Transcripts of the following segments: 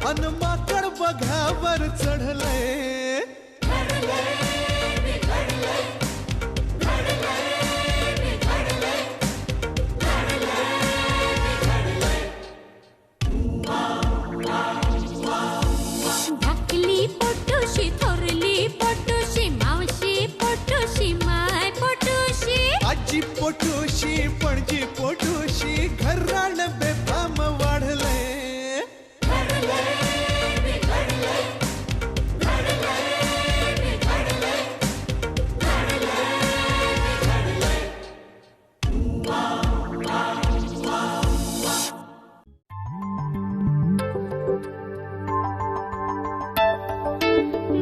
अन माकड बघावर चढलंय. धाकली पोटोशी, थोरली पोटोशी, मावशी पोटोशी, माय पोटोशी, आजी पोटोशी, पणजी पोटोशी, घराण बेफाम वाढलंय.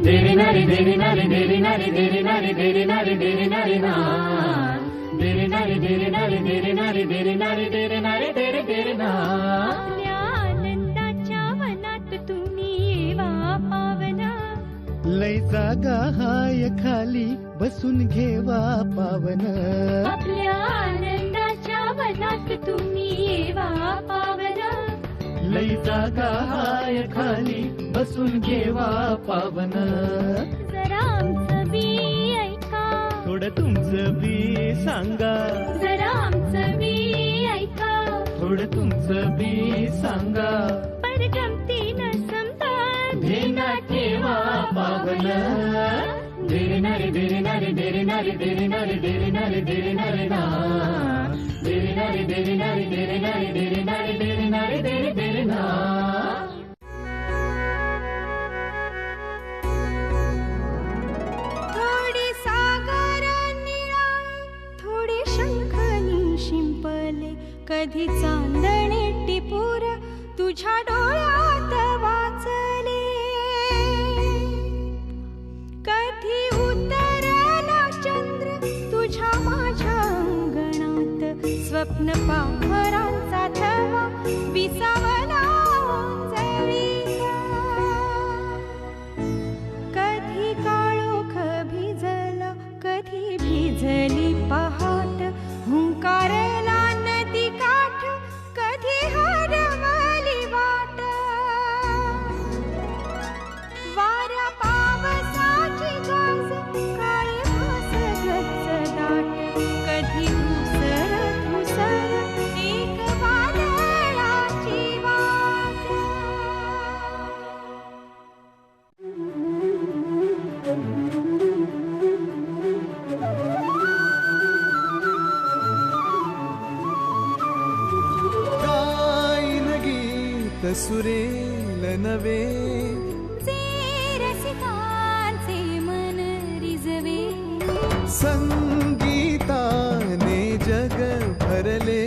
Deri nari deri nari deri nari deri nari deri nari deri nari na. Deri nari deri nari deri nari deri nari deri nari deri deri na. आपल्या आनंदाच्या वनात तुम्ही येवा पावना. लय जागा हाय खाली बसून घेवा पावन. आपल्या आनंदाच्या वनात तुम्ही येवा पावना. लय जागा हाय खाली बसून घेवा पावन. जरा आमचं बी ऐका, थोडं तुमचं बी सांगा. जरा आमचं बी ऐका, थोडं तुमचं बी सांगा. पर गमतीनं समजा धेना ठेवा पावन. Deri nari deri nari deri nari deri nari deri nari deri nari na. Deri nari deri nari deri nari deri nari deri nari deri deri na. थोडी सागर निळा, थोडी शंखनी शिंपले, कधी चांदणे टिपूर तुझ्या डोळ्यात वाचले. कधी उतरला चंद्र तुझ्या माझ्या अंगणात, स्वप्न पाखरांचा थवा विसावला उंजळीत. कधी काळोख भिजला, कधी भिजली पहाट, हुंकारला नदी काठ, कधी हरवली वाट. वाऱ्या पावसाची गाज, काळी भास गच्च दाट, कधी धुसर धुसर एक वादळाची वाट. गाईन गीत सुरेल नवे, जे रसिकांचे मन रिजवे. संगीताने जग भरले.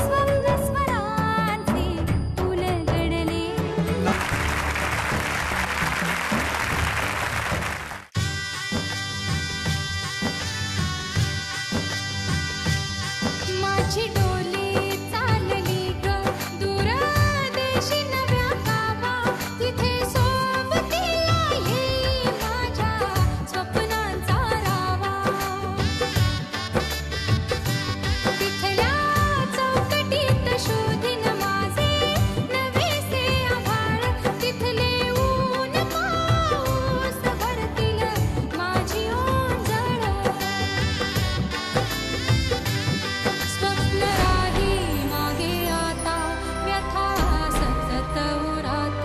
स्वप्न स्वरांचे उलगडले. माझी डोली चालली ग दूर देशी नव्या गावा, तिथे सोबतीला येई माझ्या स्वप्नांचा रावा. तिथल्या चौकटीत शोधीन माझे नवेसे आभाळ, तिथले ऊन पाऊस भरतील माझी ओंजळ. स्वप्न राही मागे आता, व्यथा सतत उरात,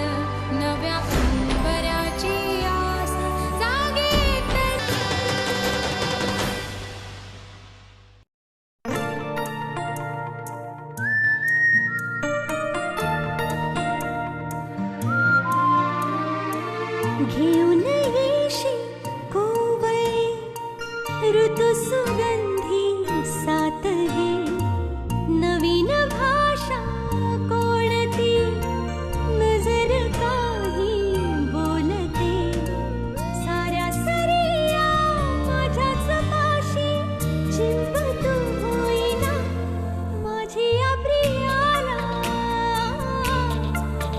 नव्या उंबऱ्याची आस जागेत. घेऊन येशी कोवळे ऋतू सुगंधी सात हे, नवीन भाषा कोणती नजर काही बोलते. साऱ्या सरिया माझ्याच पाशी, चिंब तू होईना माझी या प्रियाला.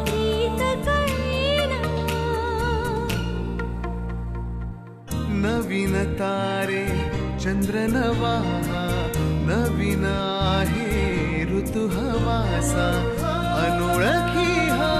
प्रीत कळेना. नवीन तारे चंद्र नवा, नवीन आहे ऋतू हवासा. अनोळखी हा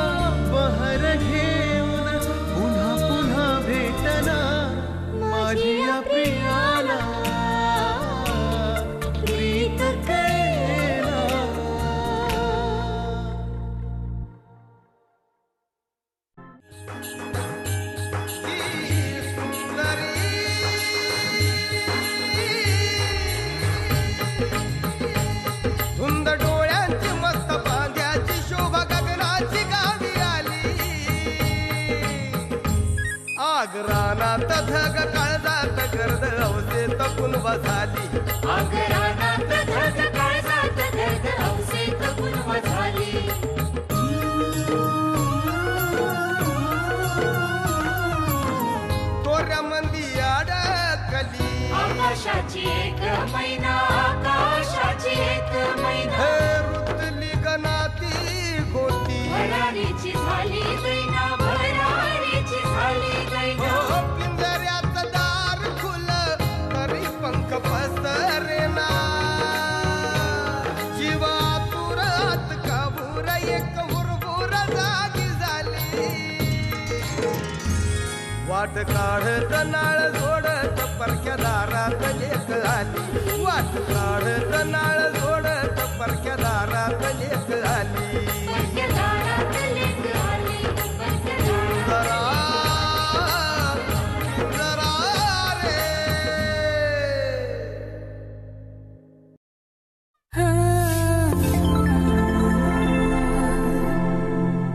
रानात धग काळजात गर्द अवसेत कुणवा झाली रानात धग काळजात गर्द अवसेत कुणवा झाली तोऱ्या मंदी अडकली आकाशाची एक मैना आकाशाची एक मैना हे रुतली गनाती गोती भरारीची झाली दैना भरारीची झाली दैना हो पिंजऱ्याचं दार खुल तरी पंख पसरेना जीवा तुरात काबूर एक हुरबुर जागी झाली वाट काढत नाळ सोडत परक्या दारात लेक आली वाट काढत नाळ सोडत परक्या दारात लेक आली दारात लेक